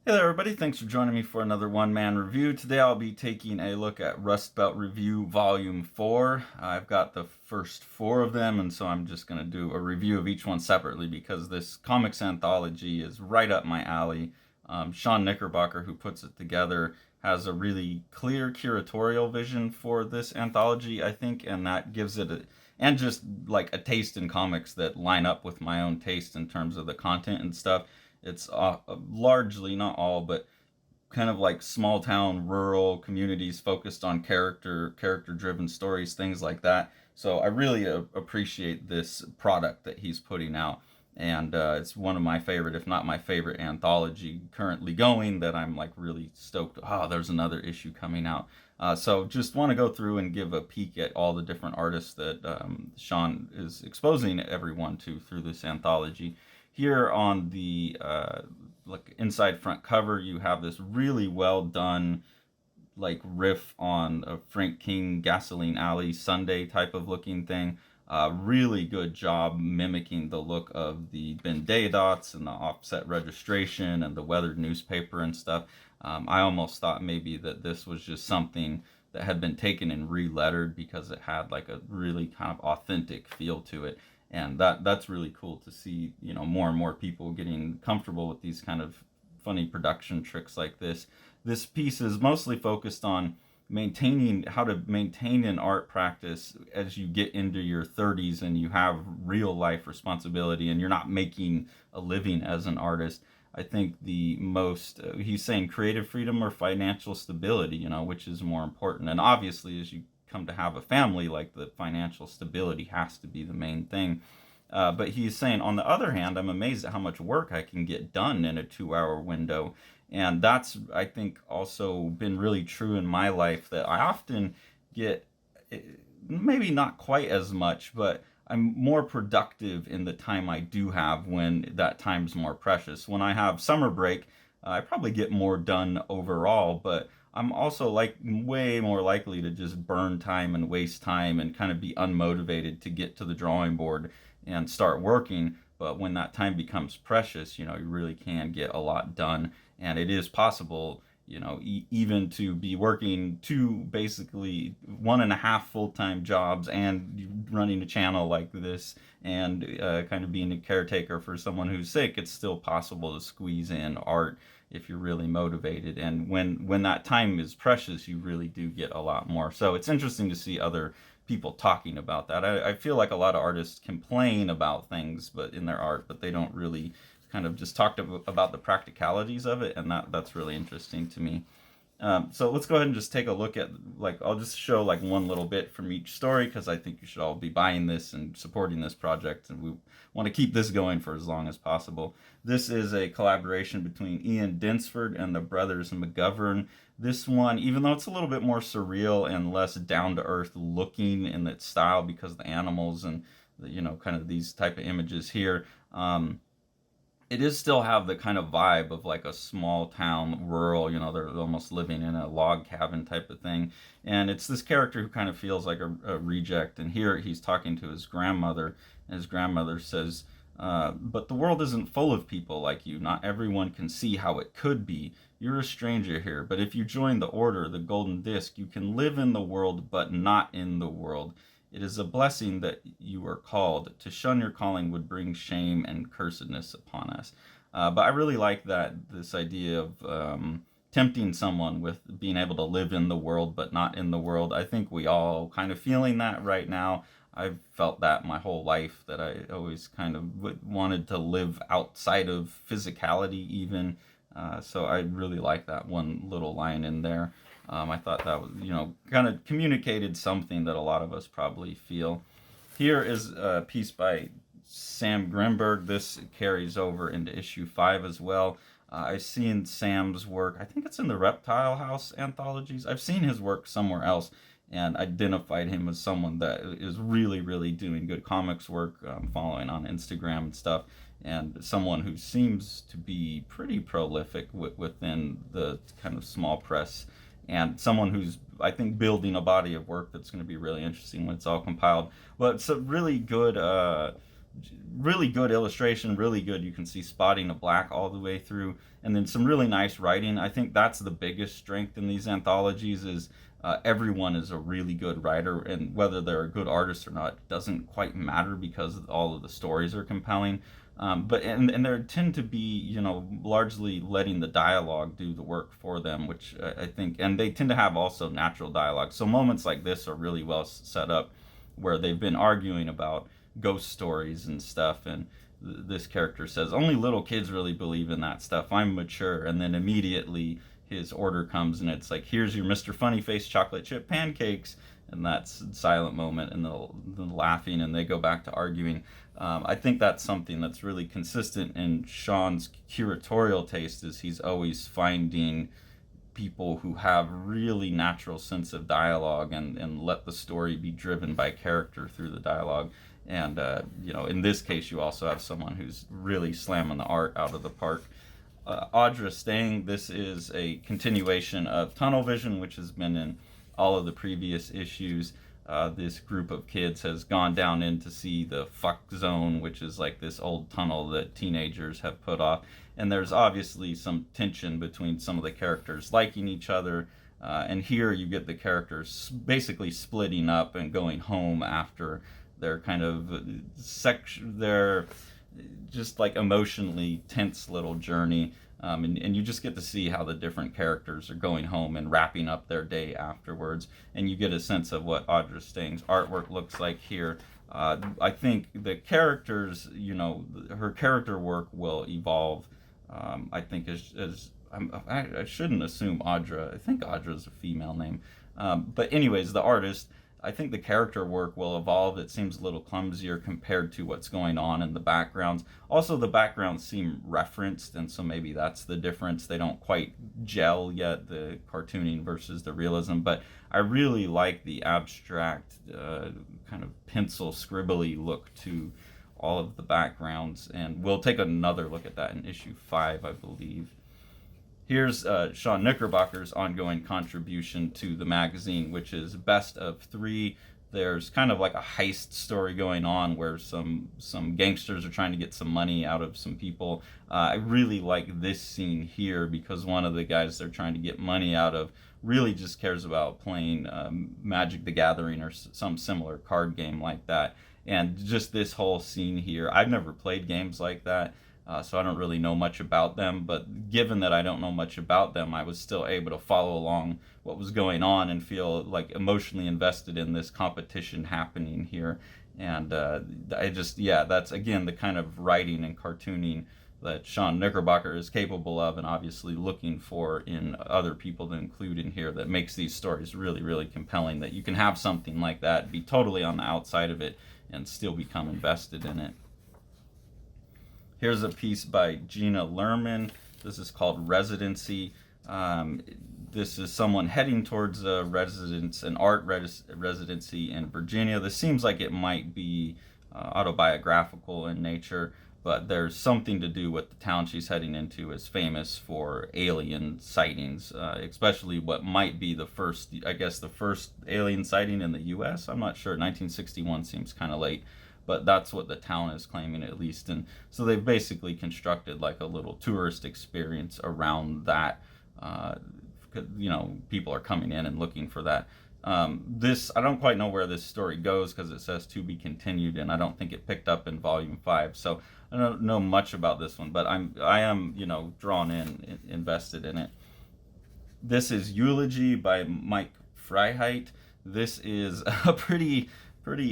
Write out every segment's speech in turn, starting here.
Hey there, everybody. Thanks for joining me for another one-man review. Today I'll be taking a look at Rust Belt Review Volume 4. I've got the first 4 of them, and so I'm just going to do a review of each one separately because this comics anthology is right up my alley. Sean Knickerbocker, who puts it together, has a really clear curatorial vision for this anthology, I think, and that gives it and just like a taste in comics that line up with my own taste in terms of the content and stuff. It's largely, not all, but kind of like small town, rural communities focused on character-driven stories, things like that. So I really appreciate this product that he's putting out. And it's one of my favorite, if not my favorite, anthology currently going that I'm like really stoked. Oh, there's another issue coming out. So just want to go through and give a peek at all the different artists that Sean is exposing everyone to through this anthology. Here on the like inside front cover, you have this really well done like riff on a Frank King Gasoline Alley Sunday type of looking thing. Really good job mimicking the look of the Ben Day dots and the offset registration and the weathered newspaper and stuff. I almost thought maybe that this was just something that had been taken and re-lettered because it had like a really kind of authentic feel to it. And that's really cool to see, you know, more and more people getting comfortable with these kind of funny production tricks like this. This piece is mostly focused on how to maintain an art practice as you get into your 30s and you have real life responsibility and you're not making a living as an artist. I think the most, he's saying creative freedom or financial stability, you know, which is more important. And obviously, as you come to have a family, like the financial stability has to be the main thing. But he's saying, on the other hand, I'm amazed at how much work I can get done in a 2-hour window. And that's, I think, also been really true in my life, that I often get, maybe not quite as much, but I'm more productive in the time I do have when that time's more precious. When I have summer break, I probably get more done overall, but I'm also like way more likely to just burn time and waste time and kind of be unmotivated to get to the drawing board and start working. But when that time becomes precious, you know, you really can get a lot done. And it is possible, you know, even to be working 2, basically 1.5 full-time jobs and running a channel like this and kind of being a caretaker for someone who's sick. It's still possible to squeeze in art if you're really motivated. And when that time is precious, you really do get a lot more. So it's interesting to see other people talking about that. I feel like a lot of artists complain about things but in their art, but they don't really kind of just talk about the practicalities of it, and that's really interesting to me. So let's go ahead and just take a look at, like, I'll just show like one little bit from each story because I think you should all be buying this and supporting this project, and we want to keep this going for as long as possible. This is a collaboration between Ian Densford and the brothers McGovern. This one, even though it's a little bit more surreal and less down-to-earth looking in its style because of the animals and the, you know, kind of these type of images here, it is still have the kind of vibe of like a small town, rural, you know, they're almost living in a log cabin type of thing. And it's this character who kind of feels like a reject. And here he's talking to his grandmother, and his grandmother says, but the world isn't full of people like you. Not everyone can see how it could be. You're a stranger here, but if you join the order, the Golden Disc, you can live in the world, but not in the world. It is a blessing that you are called. To shun your calling would bring shame and cursedness upon us. But I really like this idea of tempting someone with being able to live in the world but not in the world. I think we all kind of feeling that right now. I've felt that my whole life, that I always kind of wanted to live outside of physicality even. So I really like that one little line in there. I thought that was, you know, kind of communicated something that a lot of us probably feel. Here is a piece by Sam Grinberg. This carries over into issue 5 as well. I've seen Sam's work. I think it's in the Reptile House anthologies. I've seen his work somewhere else and identified him as someone that is really, really doing good comics work, following on Instagram and stuff, and someone who seems to be pretty prolific within the kind of small press, and someone who's, I think, building a body of work that's going to be really interesting when it's all compiled. But it's a really good really good illustration, really good. You can see spotting of black all the way through, and then some really nice writing. I think that's the biggest strength in these anthologies is everyone is a really good writer, and whether they're a good artist or not doesn't quite matter because all of the stories are compelling. But they tend to be, largely letting the dialogue do the work for them, which I think, and they tend to have also natural dialogue. So moments like this are really well set up, where they've been arguing about ghost stories and stuff, and this character says only little kids really believe in that stuff, I'm mature, and then immediately his order comes and it's like, here's your Mr. Funny Face chocolate chip pancakes, and that's a silent moment, and they're laughing and they go back to arguing. I think that's something that's really consistent in Sean's curatorial taste, is he's always finding people who have really natural sense of dialogue and let the story be driven by character through the dialogue. And in this case, you also have someone who's really slamming the art out of the park. Audra Stang, this is a continuation of Tunnel Vision, which has been in all of the previous issues. This group of kids has gone down in to see the fuck zone, which is like this old tunnel that teenagers have put off. And there's obviously some tension between some of the characters liking each other. And here you get the characters basically splitting up and going home after their kind of their just like emotionally tense little journey. And you just get to see how the different characters are going home and wrapping up their day afterwards. And you get a sense of what Audra Stang's artwork looks like here. I think the characters, her character work will evolve. I think I shouldn't assume Audra. I think Audra is a female name. But anyways, the artist, I think the character work will evolve. It seems a little clumsier compared to what's going on in the backgrounds. Also, the backgrounds seem referenced, and so maybe that's the difference. They don't quite gel yet, the cartooning versus the realism. But I really like the abstract, kind of pencil scribbly look to all of the backgrounds. And we'll take another look at that in issue 5, I believe. Here's Sean Knickerbocker's ongoing contribution to the magazine, which is Best of 3. There's kind of like a heist story going on where some gangsters are trying to get some money out of some people. I really like this scene here because one of the guys they're trying to get money out of really just cares about playing Magic the Gathering or some similar card game like that. And just this whole scene here, I've never played games like that. So I don't really know much about them, but given that I don't know much about them, I was still able to follow along what was going on and feel like emotionally invested in this competition happening here. And that's again the kind of writing and cartooning that Sean Knickerbocker is capable of, and obviously looking for in other people to include in here, that makes these stories really, really compelling, that you can have something like that, be totally on the outside of it, and still become invested in it. Here's a piece by Gina Lerman. This is called Residency. This is someone heading towards an art residency in Virginia. This seems like it might be autobiographical in nature, but there's something to do with the town she's heading into is famous for alien sightings, especially what might be the first alien sighting in the U.S. I'm not sure. 1961 seems kind of late. But that's what the town is claiming, at least. And so they've basically constructed like a little tourist experience around that. People are coming in and looking for that. I don't quite know where this story goes because it says to be continued, and I don't think it picked up in volume 5. So I don't know much about this one, but I am drawn in, invested in it. This is Eulogy by Mike Freiheit. This is a pretty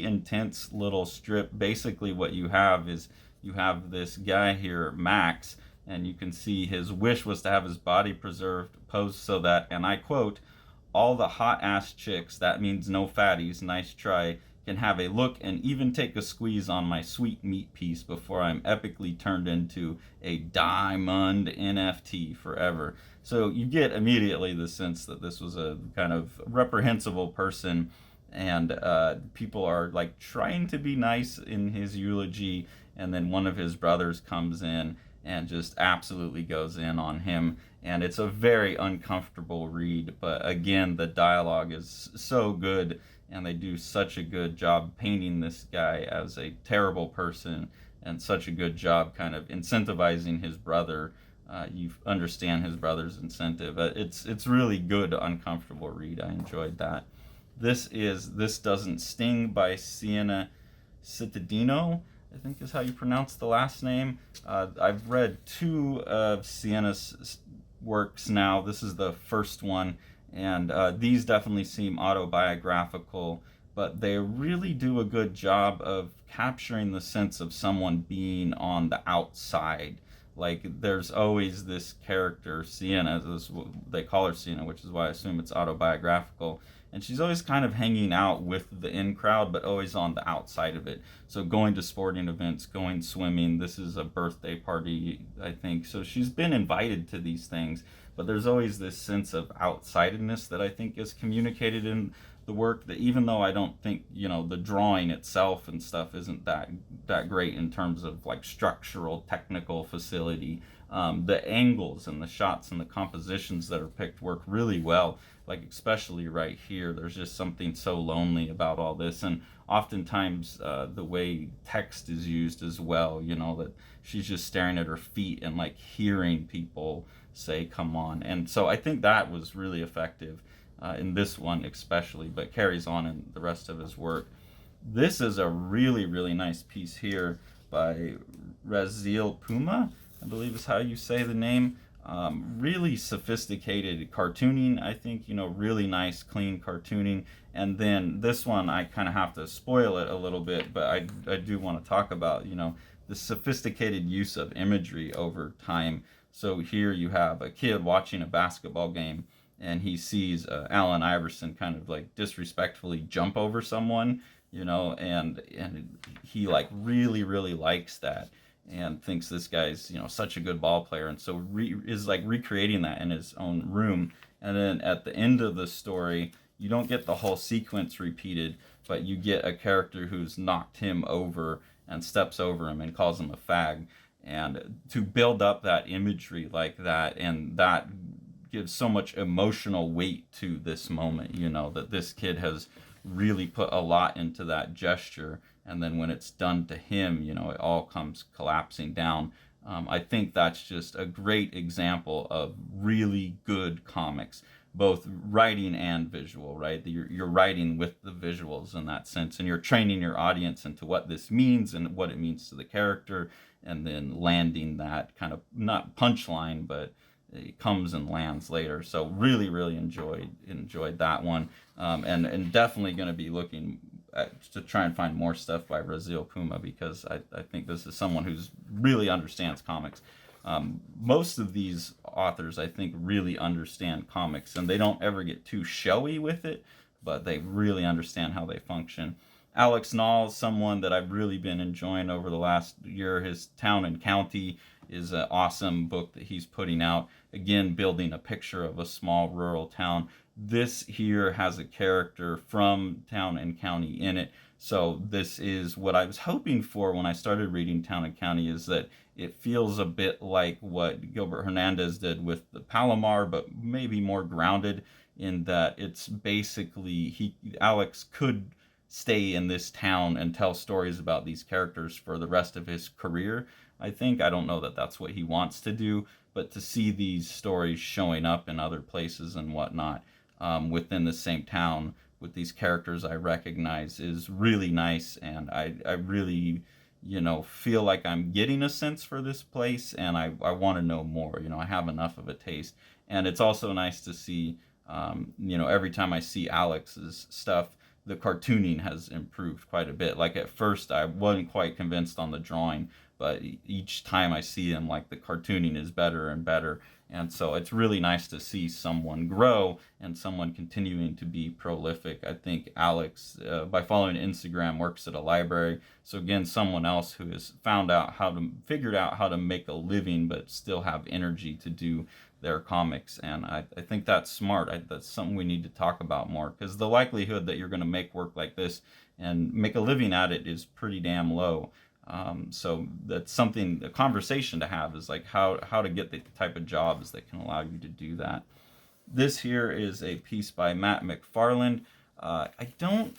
intense little strip. Basically what you have is you have this guy here, Max, and you can see his wish was to have his body preserved, posed so that, and I quote, all the hot ass chicks, that means no fatties, nice try, can have a look and even take a squeeze on my sweet meat piece before I'm epically turned into a diamond NFT forever. So you get immediately the sense that this was a kind of reprehensible person, and people are like trying to be nice in his eulogy, and then one of his brothers comes in and just absolutely goes in on him, and it's a very uncomfortable read. But again, the dialogue is so good and they do such a good job painting this guy as a terrible person, and such a good job kind of incentivizing his brother. You understand his brother's incentive. It's really good, uncomfortable read. I enjoyed that. This Doesn't Sting by Sienna Cittadino, I think is how you pronounce the last name. I've read 2 of Sienna's works now. This is the first one, and these definitely seem autobiographical, but they really do a good job of capturing the sense of someone being on the outside. Like, there's always this character, Sienna, they call her Sienna, which is why I assume it's autobiographical, and she's always kind of hanging out with the in crowd, but always on the outside of it. So going to sporting events, going swimming. This is a birthday party, I think. So she's been invited to these things, but there's always this sense of outsidedness that I think is communicated in the work, that even though I don't think, the drawing itself and stuff isn't that great in terms of like structural, technical facility, the angles and the shots and the compositions that are picked work really well. Like, especially right here, there's just something so lonely about all this, and oftentimes the way text is used as well, that she's just staring at her feet and like hearing people say come on. And so I think that was really effective in this one especially, but carries on in the rest of his work. This is a really, really nice piece here by Raziel Puma, I believe is how you say the name. Really sophisticated cartooning, I think, really nice, clean cartooning. And then this one, I kind of have to spoil it a little bit, but I do want to talk about, the sophisticated use of imagery over time. So here you have a kid watching a basketball game, and he sees Allen Iverson kind of like disrespectfully jump over someone, and he like really, really likes that, and thinks this guy's such a good ball player, and so is like recreating that in his own room. And then at the end of the story, you don't get the whole sequence repeated, but you get a character who's knocked him over and steps over him and calls him a fag. And to build up that imagery like that, and that gives so much emotional weight to this moment, that this kid has really put a lot into that gesture, and then when it's done to him, it all comes collapsing down. I think that's just a great example of really good comics, both writing and visual, right? You're writing with the visuals in that sense, and you're training your audience into what this means and what it means to the character, and then landing that kind of, not punchline, but it comes and lands later. So really, really enjoyed that one, and definitely going to be looking to try and find more stuff by Raziel Puma, because I think this is someone who's really understands comics. Most of these authors, I think, really understand comics, and they don't ever get too showy with it, but they really understand how they function. Alex Nall, someone that I've really been enjoying over the last year. His Town and County is an awesome book that he's putting out. Again, building a picture of a small rural town. This here has a character from Town and County in it. So this is what I was hoping for when I started reading Town and County, is that it feels a bit like what Gilbert Hernandez did with the Palomar, but maybe more grounded, in that it's basically Alex could stay in this town and tell stories about these characters for the rest of his career. I don't know that that's what he wants to do, but to see these stories showing up in other places and whatnot, within the same town with these characters I recognize, is really nice. And I really, feel like I'm getting a sense for this place, and I want to know more. I have enough of a taste. And it's also nice to see, every time I see Alex's stuff, the cartooning has improved quite a bit. Like, at first I wasn't quite convinced on the drawing, but each time I see him, like, the cartooning is better and better. And so it's really nice to see someone grow and someone continuing to be prolific. I think Alex, by following Instagram, works at a library. So again, someone else who has figured out how to make a living but still have energy to do their comics. And I think that's smart. That's something we need to talk about more, because the likelihood that you're going to make work like this and make a living at it is pretty damn low. So that's something, a conversation to have, is like how to get the type of jobs that can allow you to do that. This here is a piece by Matt MacFarland. I don't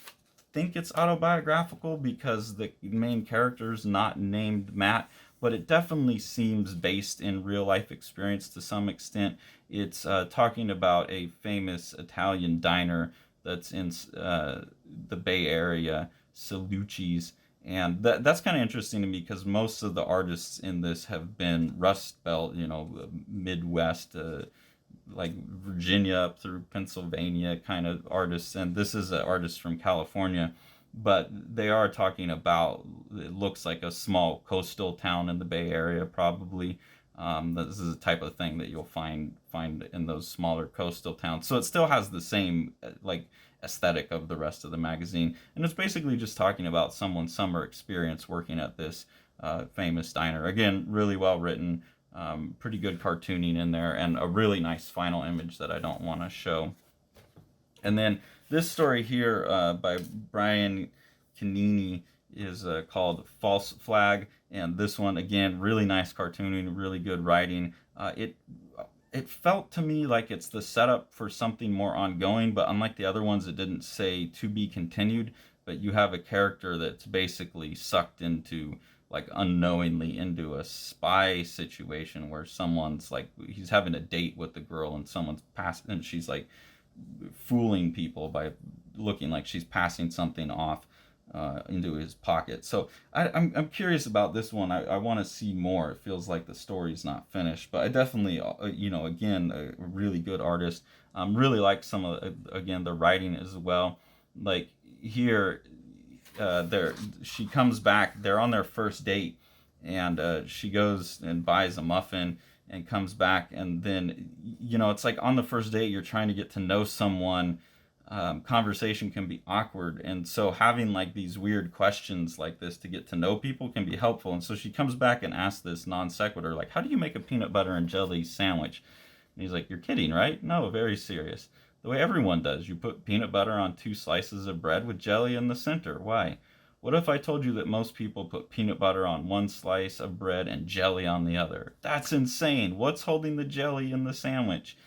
think it's autobiographical because the main character's not named Matt, but it definitely seems based in real life experience to some extent. It's talking about a famous Italian diner that's in the Bay Area, Salucci's. And that's kind of interesting to me because most of the artists in this have been Rust Belt, Midwest, like Virginia up through Pennsylvania kind of artists, and this is an artist from California, but they are talking about, it looks like a small coastal town in the Bay Area probably. This is the type of thing that you'll find in those smaller coastal towns. So it still has the same like aesthetic of the rest of the magazine, and it's basically just talking about someone's summer experience working at this famous diner. Again, really well written. Pretty good cartooning in there, and a really nice final image that I don't want to show. And then this story here by Brian Canini is called False Flag, and this one, again, really nice cartooning, really good writing. It felt to me like it's the setup for something more ongoing, but unlike the other ones, it didn't say to be continued, but you have a character that's basically sucked into, like, unknowingly into a spy situation where someone's like, he's having a date with the girl and someone's passing, and she's like fooling people by looking like she's passing something off into his pocket. So I'm curious about this one. I want to see more. It feels like the story's not finished, but I definitely, again, a really good artist. Really like some of, again, the writing as well. Like here, she comes back, they're on their first date, and she goes and buys a muffin and comes back, and then it's like on the first date you're trying to get to know someone. Conversation can be awkward, and so having like these weird questions like this to get to know people can be helpful. And so she comes back and asks this non sequitur, like, how do you make a peanut butter and jelly sandwich? And he's like, you're kidding, right? No, very serious. The way everyone does. You put peanut butter on 2 slices of bread with jelly in the center. Why? What if I told you that most people put peanut butter on 1 slice of bread and jelly on the other? That's insane. What's holding the jelly in the sandwich?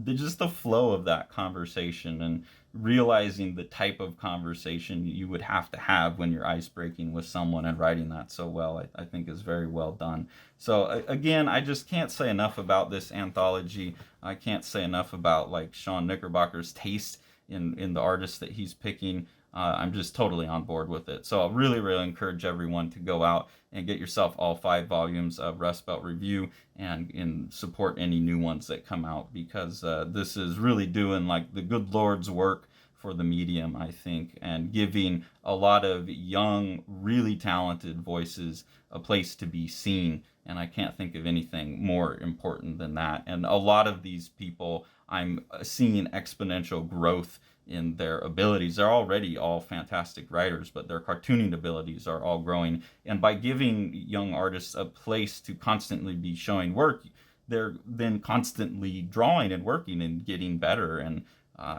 Just the flow of that conversation and realizing the type of conversation you would have to have when you're ice breaking with someone, and writing that so well, I think is very well done. So again, I just can't say enough about this anthology. I can't say enough about like Sean Knickerbocker's taste in the artists that he's picking. I'm just totally on board with it. So I really, really encourage everyone to go out and get yourself all 5 volumes of Rust Belt Review and support any new ones that come out, because this is really doing like the good Lord's work for the medium, I think, and giving a lot of young, really talented voices a place to be seen. And I can't think of anything more important than that. And a lot of these people, I'm seeing exponential growth in their abilities. They're already all fantastic writers, but their cartooning abilities are all growing. And by giving young artists a place to constantly be showing work, they're then constantly drawing and working and getting better. And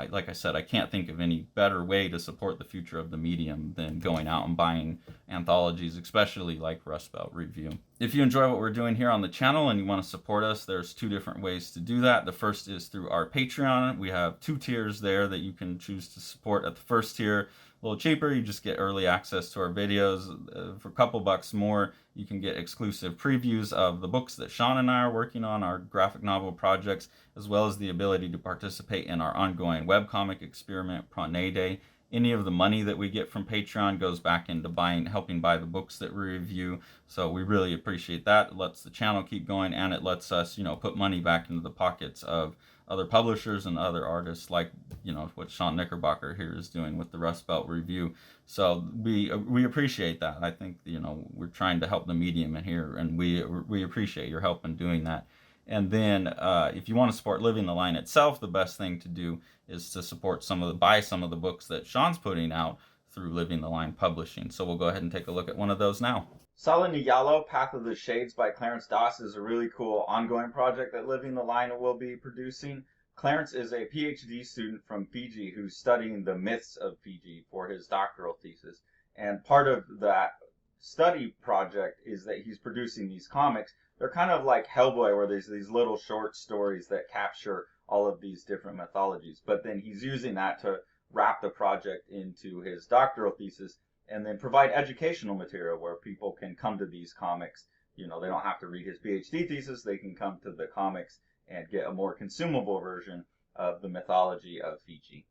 like I said, I can't think of any better way to support the future of the medium than going out and buying anthologies, especially like Rust Belt Review. If you enjoy what we're doing here on the channel and you want to support us, there's 2 different ways to do that. The first is through our Patreon. We have 2 tiers there that you can choose to support. At the first tier, a little cheaper, you just get early access to our videos. For a couple bucks more, you can get exclusive previews of the books that Sean and I are working on, our graphic novel projects, as well as the ability to participate in our ongoing webcomic experiment, Prane Day. Any of the money that we get from Patreon goes back into helping buy the books that we review. So we really appreciate that. It lets the channel keep going, and it lets us, put money back into the pockets of other publishers and other artists, like what Sean Knickerbocker here is doing with the Rust Belt Review. So we appreciate that. I think we're trying to help the medium in here, and we appreciate your help in doing that. And then if you want to support Living the Line itself, the best thing to do is to buy some of the books that Sean's putting out through Living the Line Publishing. So we'll go ahead and take a look at one of those now. Sala Niyalo, Path of the Shades by Clarence Doss is a really cool ongoing project that Living the Line will be producing. Clarence is a PhD student from Fiji who's studying the myths of Fiji for his doctoral thesis. And part of that study project is that he's producing these comics. They're kind of like Hellboy, where there's these little short stories that capture all of these different mythologies. But then he's using that to wrap the project into his doctoral thesis, and then provide educational material where people can come to these comics. You know, they don't have to read his PhD thesis, they can come to the comics and get a more consumable version of the mythology of Fiji.